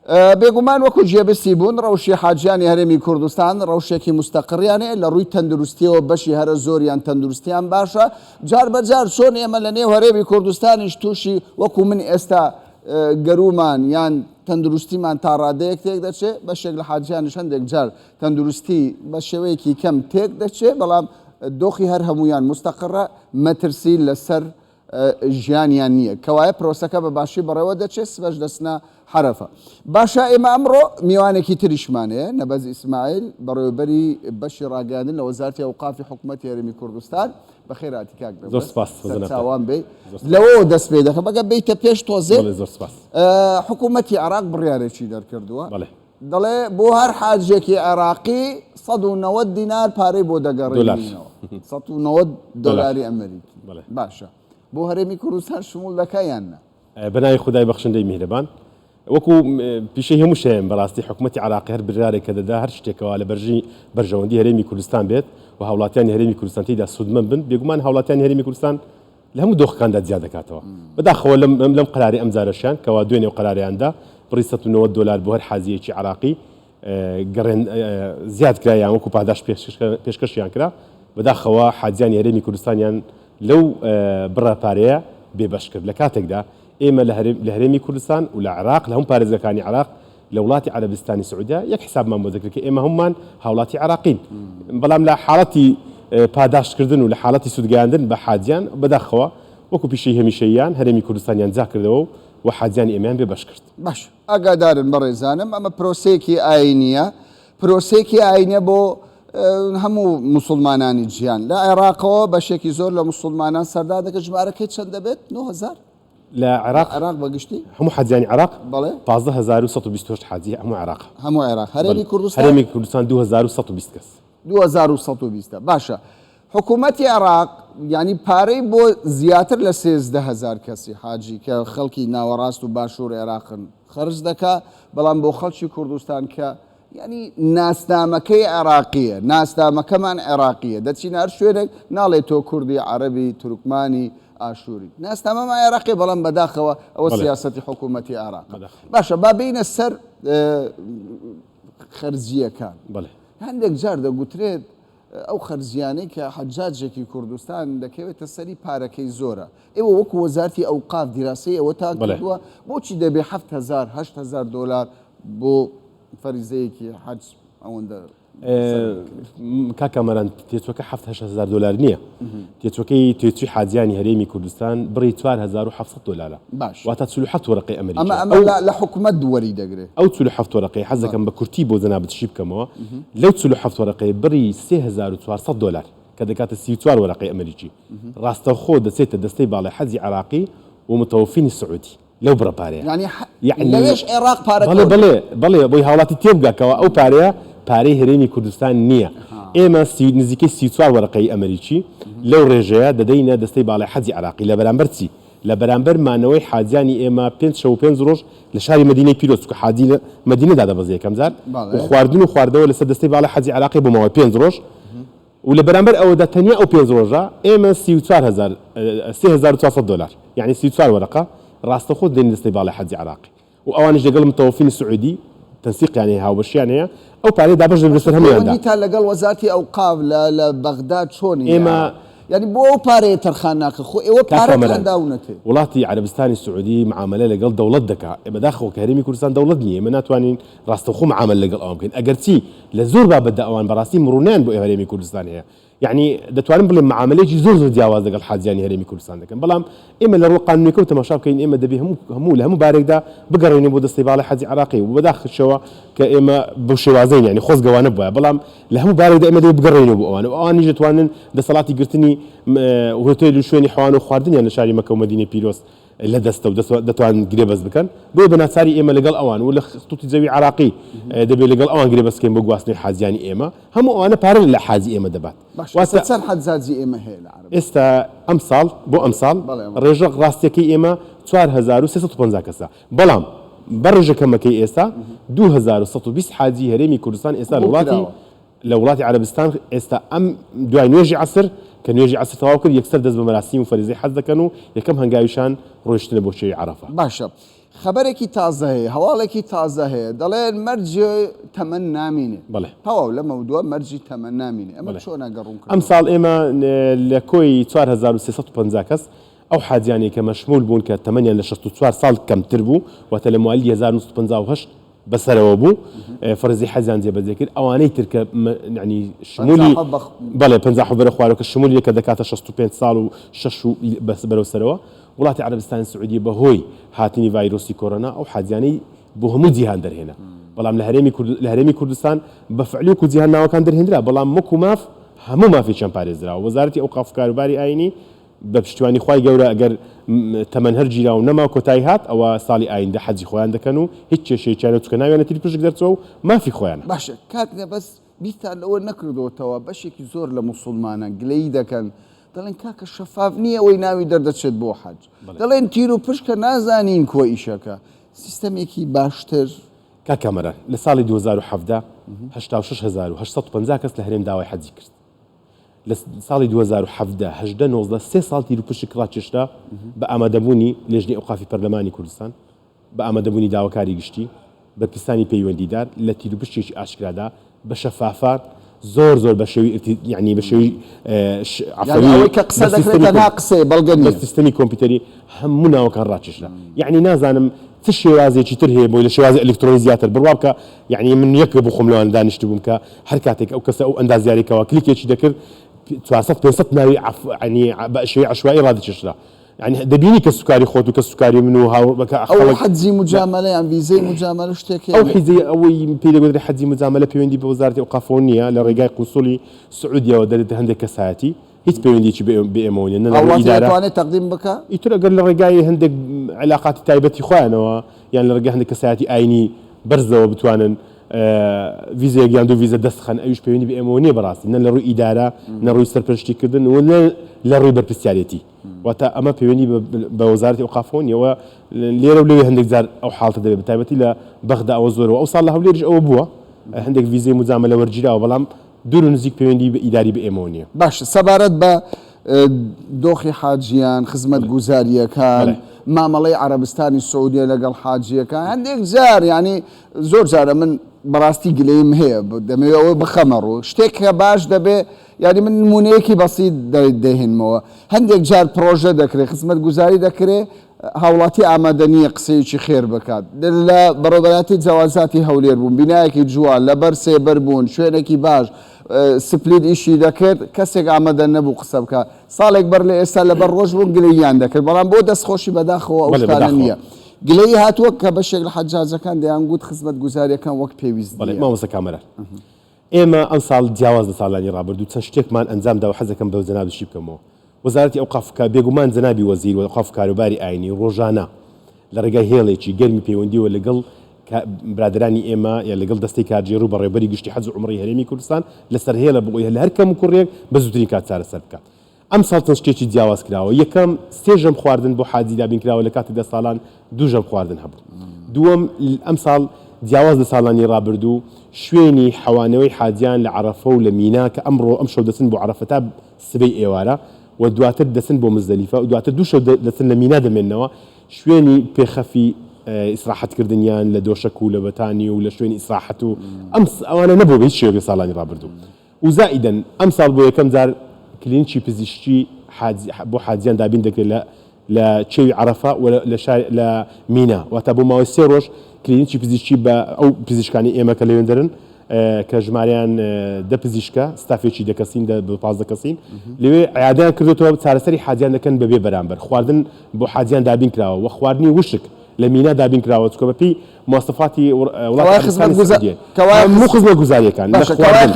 بێگومان وەکو جێبستی بوون ڕەوشی حاجیانی هەرێمی کوردستان ڕەوشێکی مستەقڕیانێ لە ڕووی تەندروستیەوە بەشی هەرە زۆریان تەندروستیان باشە جار بەجار چۆن ئێمە لە نێو هەرێمی کوردستانیش تووشی وەکو من ئێستا گەرومان یان تەندروستیمان تا ڕادەیەک تێک دەچێت بەشێک لە حاجیانش هەندێک جار تەندروستی بە شێوەیەکی کەم تێک دەچێت بەڵام دۆخی هەر هەمویان مستەقڕە مەترسی لەسەر ژیانیان نییە کەوایە پرۆسەکە بە باشی بەڕێوە دەچێت سبەش دەستنە حرەفە باشە ئێمە ئەمڕۆ میوانێکی تریشمانەیە نەبەز ئیسماعیل بەڕێوەبەری بەشی ڕاگەاندن لە وەزارەتی ئەوقافی حکوومەتی هەرێمی کوردستان بەخێراتی کاک چاوان بێ لەوە دەست پێ دەکەم بەگە بیتە پێش تۆزێ حکوومەتی عێراق بڕیارێکی دەرکردووە دەڵێ بۆ هەر حاجێکی عێراقی 190 دینار پارەی بۆ دەگەڕێنەوە 190 دۆلاری ئەمریکی باشە بۆ هەرێمی کوردستان شمول دەکات یان نە بەناوی خودای بەخشندەی میهرەبان وەکو پیشەی هەموو شەیەن بەڕاستی حکوومەتی عێراقی هەر بڕیارێک کە دەدا هەر شتێکەوە لە بەرژەوەندی هەرێمی کوردستان بێت و هاوڵاتیانی هەرێمی کوردستان تێیدا سوودمەند بن بێگومان هاوڵاتیانی هەرێمی کوردستان لە هەموو دۆخەکاندا جیا دەکاتەوە بەداخەوە لەم قەراری ئەم جارەشیان کەوا دوێنێ و قەراریاندا بڕی 190 دلار بۆ هەر حاجیەکی عێراقی گەڕێن زیاد کرایان وەکو پاداش پێشکەشیان کرا بەداخەوە حاجیانی هەرێمی کوردستانیان لەو بڕە پارەیە بێبەش کرد لە کاتێکدا ئێمە لە هەرێمی کوردستان و لە عێراق لە هەموو پارێزەکانی عێراق لە وڵاتی عەرەبستانی سعودیا یەک حسابمان بۆ دەکرێت کە ئێمە هەمومان هاوڵاتی عێراقین بەڵام لە حاڵەتی پاداشکردن و لە حاڵەتی سوودگەیاندن بە حاجیان بەداخەوە وەکو پیشەی هەمیشەییان هەرێمی کوردستانیان جا کردەوە و حاجیانی ئێمەیان بێبەش کرد باش ئاگادارن بەڕێزانم ئەمە پرۆسەیەکی ئاینیە پرۆسەیەکی ئاینە بۆ هەموو مسلمانانی جیان لە عێراقەوە بەشێکی زۆر لە مسلمانان سەردا دەکە ژمارەکەی چەند دەبێت 9000 لە عێراق بەگشتی هەموو حاجیانی عێراق بەڵێ 15128 حاجی هەموو عێراق هەموو عێراق هەرێمی کوردستان 2120 کەس 2120 باشە حکوومەتی عێراق ینی پارەی بۆ زیاتر لە 13000 کەسی حاجی کە خەڵکی ناوەڕاست و باشوور عێراقن خەرج دەکا بەڵام بۆ خەڵکی کوردستان کە ینی ناسنامەکەی عێراقیە ناسنامەکەمان عێراقیە دەچینە هەر شوێنێک ناڵێت تۆ کوردی عەرەبی تورکمانی ئاشووری ناسنامەمان عێراقی بەڵام بەداخەوە ئەوە سیاسەتی حکوومەتی عێراق باشە با بینە سەر خەرجیەکان هەندێک جار دەگوترێت ئەو خەرجیانەی کە حەجاجێکی کوردستان دەکەوێتە سەری پارەکەی زۆرە ئێوە وەکو وەزارەتی ئەوقاف دیراسی ئەوە تا کردووە بۆچی دەبێ 7000 8000 دلار بۆ فەریزەیەکی حەج ئەوەندە کاکەمەران تێچوەکە 7000 دلار نییە تێچوەکەی تێچوی حاجیانی هەرێمی کوردستان بڕی 4700 دلارە باش واتە 47 وەرەقەی ئەمریکی ئەمە لە حکوومەت دووەری دەگرێت ئەو 47 وەرەقەی حەز دەکەم بە کورتی بۆ جەنابەت شی بکەمەوە لەو 47 وەرەقەی بڕی 3400 دلار کە دەکاتە 34 وەرەقەی ئەمریکی ڕاستەوخۆ دەچێتە دەستەی باڵای حەجی عێراقی و متەوەفینی سعودی لەو بڕە پارەیە یعنی لەوێش عێراق پارە بەڵێ بۆی هاوڵاتی تێبگاکەوە ئەو پارەیە پارەی هەرێمی کوردستان نییە ئێمە نزیکەی 34 وەرەقەی ئەمریکی لەو ڕێژەیە دەدەینە دەستەی باڵای حەجی عێراقی لە بەرامبەر چی لە بەرامبەر مانەوەی حاجیانی ئێمە 5 ڕۆژ لە شاری مەدینەی پیرۆز کە حاجی لە مەدینەدا دەبەزێ یەکەم جار و خواردن و خواردەوە لەسەر دەستەی باڵای حەجی عێراقی بۆ ماوەی 5 ڕۆژ و لە بەرامبەر ئەوەدا تەنیا ئەو 5 ڕۆژە ئێمە 3400 دلار یعنی 34 وەرەقە ڕاستەخۆ دێن دەستەی باڵای حەجی عێراقی و ئەوانش لەگەڵ متەوەفینی سعودی تەنسیقیانی هاوبەشیان هەیە ئەو پارەی دابەش لەسەر هەموویاندا تا لەگەڵ وەزارەتی ئەوقاف لە بەغداد چۆنی ئێمە ینی بۆ ئەو پارەیە تەرخان ناکە خۆ ئێوە پارەداونەتێ وڵاتی عەرەبستانی سعودی معاملە لەگەڵ دەوڵەت دەکات بەداخەوە کە هەرێمی کوردستان دەوڵەت نییە ئێمە ناتوانین ڕاستەوخۆ معاملە لەگەڵ ئەوان بکەین ئەگەر چی لە زۆر بابەتدا ئەوان بەڕاستی مڕونیان بۆ هەرێمی کوردستان هەیە یعنی دەتوانین بڵێن معاملەیەکی زۆر جیاواز لەگەڵ حاجیانی هەرێمی کوردستان دەکەن بەڵام ئێمە لە ڕوو قانونیەکە و تەماشا بکەین ئێمە دەبێ هەموو لە هەموو بارێکدا بگەڕێنێ بۆ دەستەی باڵای حەجی عێراقی و بەداخەوە کە ئێمە بۆ شێوازەین ینی خۆزگەوانە بووە بەڵام لە هەموو بارێکدا ئێمە دەبێ بگەڕێنێ بۆ ئەوان و ئەوانیش دەتوانن دەسەڵاتی گرتنی هۆتێل و شوێنی حەوان و خواردنیان لە شاری مەکە و مەدینەی پیرۆز لە دەستە و دەتوانن گرێبەز بکەن بۆ بەناچاری ئێمە لەگەڵ ئەوان و لە خستوتی زەوی عێراقی دەبێت لەگەڵ ئەوان گرێبەزکەین بۆ گواستنی حاجیانی ئێمە هەموو ئەوانە پارە لە حاجی ئێمە دەبات چەند حەجاجی ئێمە هەیە لە عێراق ئێستا ئەم ساڵ بۆ ئەم ساڵ ڕێژە ڕاستیەکەی ئێمە 4350 کەسە بەڵام بەڕێژەکەمەکەی ئێستا 2120 حاجی هەرێمی کوردستان ئێستا لە وڵاتی عەرەبستان ئێستا ئەم دوای نوێژی عەسر کە نوێژی عەسر تەواو کرد یەکسەر دەست بە مەراسیم و فەریزەی حەج دەکەن و یەکەم هەنگاویشان ڕۆیشتنە بۆ شەوی عەرەفە باشە خبرێکی تازە هەیە هەواڵێکی تازە هەیە دەڵێن مەرجی تەمەن نامینێ بەڵێ تەواو لە مەودووە مەرجی تەمەن نامینێ ئەمە چۆن ئەگەڕوون کرد ئەم ساڵ ئێمە لە کۆی 4350 کەس ئەو حاجیانی کە مەشمول بوون کە تەمەنیان لە 64 ساڵ کەمتر بوو واتە لە موالی 1958 بەسەرەوە بوو فەرزی حەزیان جێبەجێ کرد ئەوانەی ترکە ینی شمولی بەڵێ 50 بەرە خوارەوە کە شمولی یەکە دەکاتە 65 ساڵ و 6 بەرەو سەرەوە وڵاتی عەرەبستانی سعودی بەهۆی هاتنی ڤایرۆسی کۆڕۆنا ئەو حاجیانەی بۆ هەموو جیهان دەرهێنا بەڵام لە هەرێمی کوردستان بەفعلیوک و جیهان ناوەکان دەرهێنرا بەڵام مک و ماف هەموو مافێکیان پارێزراوە وەزارەتی ئەوقاف و کاروباری ئاینی بە پشتیوانی خوای گەورە ئەگەر تەمەن هەر گیرا و نەما کۆتایی هات ئەوە ساڵی ئایندە حەجی خۆیان دەکەن و هیچ کێشەیەکیان چکە ناویانە تری پشک دەرچەوە و مافی خۆیانە باشە کاکنە بەس بیستان لەوە نەکردەوەتەوە بەشێکی زۆر لە موسڵمانە گلەی دەکەن دەڵێن کاکە شەفاف نییە ئەوەی ناوی دەردەچێت بۆ حەج دەڵێن تیر و پشکە نازانین کۆ ئیشەکە سیستەمێکی باشتر کاکەمەرە لە ساڵی 2017 86,850 کەس لە هەرێم داوای حەجی کرد لە ساڵی 2017 سێ ساڵ تیر و پشک ڕاکێشرا بە ئامادەبوونی لێژنەی ئەوقافی پەرلەمانی کوردستان بە ئامادەبوونی داواکاری گشتی بە پستانی پەیوەندیدار لە تیر و پشتێکی ئاشکرادا بە شەفافات زۆر بە شێوی یعنی بە شێوی ئەوەی کە قسە دەکرێت قسەی بەڵگە نیە سیستەمی کۆمپیوتەری هەموو ناوەکان ڕاکێشرا یعنی نازانم چ شێوازێکی تر هەیە بۆی لە شێوازی ئەلکترۆنی زیاتر بڕوا بکە یعنی من یەک بۆ خۆم لەوان دانیشت بووم کە هەر کاتێک ئەو کەسە ئەو ئەندازیاریکەوە کلیکێکی دەکرد 400 ناوی ینی بە شێوەی عەشوایی ڕادەکێشرا يعني دەبینی کە سوکاری خۆت و کە سوکاری من و ئەو حەجی مجاملەیان ویزەی مجاملە شتێکی ئەو حیزەی ئەوەی پێی دەگوترێت حەجی مجاملە پەیوەندی بە وەزارەتی ئەوقاف نییە لە ڕێگای قونسوڵی سعودیەوە دەرێت هەندێک کەسایەتی هیچ پەیوەندیی بە ئێمەوە نیە ئەواتوانێت تەقدیم بکە ئیتر ئەگەر لە ڕێگای هەندێک علاقاتی تایبەتی خۆیانەوە یان لە ڕێگای هەندێک کەسایەتی ئاینی بەرزەوە بتوانن ویزەیەک یان دوو ویزە دەستخەن ئەویش پەیوەندی بە ئێمەوە نییە بەڕاستی نە لە ڕووی ئیدارە نە ڕووی سەرپەرشتیکردن و نە لە ڕووی بەرپرسیارەتی واتە ئەمە پەیوەندی بە وەزارەتی ئەوقافەوە لێرە و لەوێ هەندێک جار ئەو حاڵتە دەبێت بە تایبەتی لە بەغدا ئەوە زۆرەوە ئەو ساڵ لە هەولێرش ئەوە بووە هەندێک ویزەی مجاملە وەرگیراوە بەڵام دوور و نزیک پەیوەندی بە ئیداری بە ئێمەوە نییە باش سەبارەت بە دۆخی حاجیان خزمەت گوزاریەکان مامەڵەی عەرەبستانی سعودیە لەگەڵ حاجیەکان هەندێک جار ینی زۆر جارە من بەڕاستی گلەیم هەیە دەمەوێت ئەوە بخەمەڕوو شتێک کە باش دەبێ یعنی من نمونەیەکی بەسیط دەهێنمەوە هەندێک جار پرۆژە دەکرێت خزمەت گوزاری دەکرێت هاوڵاتی ئامادە نییە قسەیەکی خێر بکات لە بەڕێوەبەراتی جیاوازاتی هەولێر بوون بینایەکی جوان لەبەر سێبەر بوون شوێنێکی باش سپلید ئیشی دەکرد کەسێک ئامادە نەبوو قسە بکە ساڵێک بەر لە ئێستا لەبەر ڕۆژ بوون گلەییان دەکرد بەڵام بۆ دەستخۆشی بەداخەوە ئەو شتانە نییە گلەی هاتووە کە بەشێک لە حەجاجەکان دەیانگوت خزمەت گوزاریەکان وەک پێویست مامۆستا کامەرە ئێمە ئەم ساڵ جیاواز لە ساڵانی ڕابردوو چەند شتێکمان ئەنجامدا و حەزەکەم بەو جەنابشی بکەمەوە وەزارەتی ئەوقاف بێگومان جەنابی وەزیر و ئەوقاف کاروباری ئاینی ڕۆژانە لە ڕێگای هێڵێکی گەرمی پەیوەندیوە لەگەڵ برادرانی ئێمە یا لەگەڵ دەستەی کارژێر و بەڕێوەبەری گشتی حەج و عومڕەی هەرێمی کوردستان لەسەر هێڵە بۆی لە هەر کەم و کوڕێک بە زووترین کات چارەسەر بکات ئەم ساڵ چەند شتێکی جیاواز کراوە یەکەم سێژەم خواردن بۆ حاجی دابین کراوە لە کاتی 10 ساڵان دووژەم خواردن هەبوو دووەم ئەم ساڵ جیاواز لە ساڵانی ڕابردوو شوێنی حەوانەوەی حاجیان لە عەرەفە و لە مینا کە ئەمڕۆ ئەم شەو دەچن بۆ عەرەفە تا سبەی ئێوارە و دواتر دەچن بۆ مزدەلیفە و دواتر دوو شەو دەچن لە مینا دەمێننەوە شوێنی پێخەفی ئیسراحەتکردنیان لە دۆشەک و لە بەتانی و لە شوێنی ئیسراحەت و ئەوانە نەبوو بە هیچ شێوەیەک ساڵانی ڕابردوو و زائیدەن ئەم ساڵ بۆ یەکەم جار کلینیکی پزیشکی بۆ حاجیان دابین دەکرێت لە چێوی عەرەفە و لە مینا واتە بۆ ماوەی 3 ڕۆژ کلینیکی پزیشکی بە ئەو پزیشکانی ئێمە کە لەوێن دەرن کە ژماریان 10 پزیشکە ستافێکی دەکەسین بە 15 کەسین لەوێ عیادیان کردوەوە چارەسەری حاجیان دەکەن بەبێ بەرامبەر خواردن بۆ حاجیان دابین کراوە و خواردنی وشک لە مینا دابین کراوە چکە بەپی مواصفاتی وڵاتی خزمەت گوزاریەکان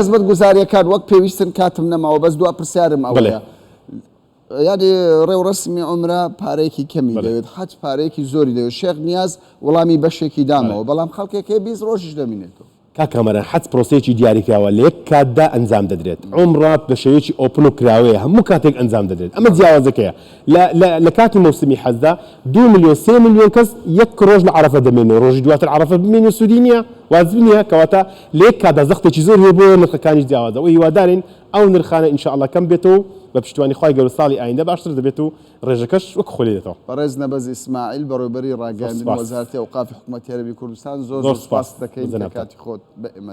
خزمەت گوزاریەکان وەک پێویستن کاتم نەماوە بەس دو پرسیارم ئەوەیە یعنی ڕێوڕسمی عومرە پارەیەکی کەمی دەوێت حەج پارەیەکی زۆری دەوێت شێخ نیاز وەڵامی بەشێکی دامەوە بەڵام خەڵکێکی 20 ڕۆژش دەمینێتەوە کاکەمەرە حەج پرۆسەیەکی دیاریکراوە لە یەک کاتدا ئەنجام دەدرێت عومرە بە شێوەیەکی ئۆپن و کراوەیە هەموو کاتێک ئەنجام دەدرێت ئەمە جیاوازەکەیە لە کاتی مەوسمی حەجدا 2 ملیۆن 3 ملیۆن کەس یەک ڕۆژ لە عەرەفە دەمێنێت ڕۆژی دواتر عەرەفە بمێنێت سوودی نییە واجب نییە کەواتە لە یەک کاتدا زەختێکی زۆر هەیە بۆ نرخەکانی جیاوازە و هیوادارین ئەو نرخانە ئینشاءالله کەم بێتەوە بە پشتیوانی خی گەور ساڵی ئایندا باشتر دەبێت و ڕێژەکەش وەک خۆلێتەوە. بەڕێز نەبەز ئیسماعیل بەڕێوەبەری ڕاگەاندنی وەزارەتی ئەوقافی حکوومەتی عەربی کوردستان زۆر سوپاس دەکەین لە کاتی خۆت بە ئێمە.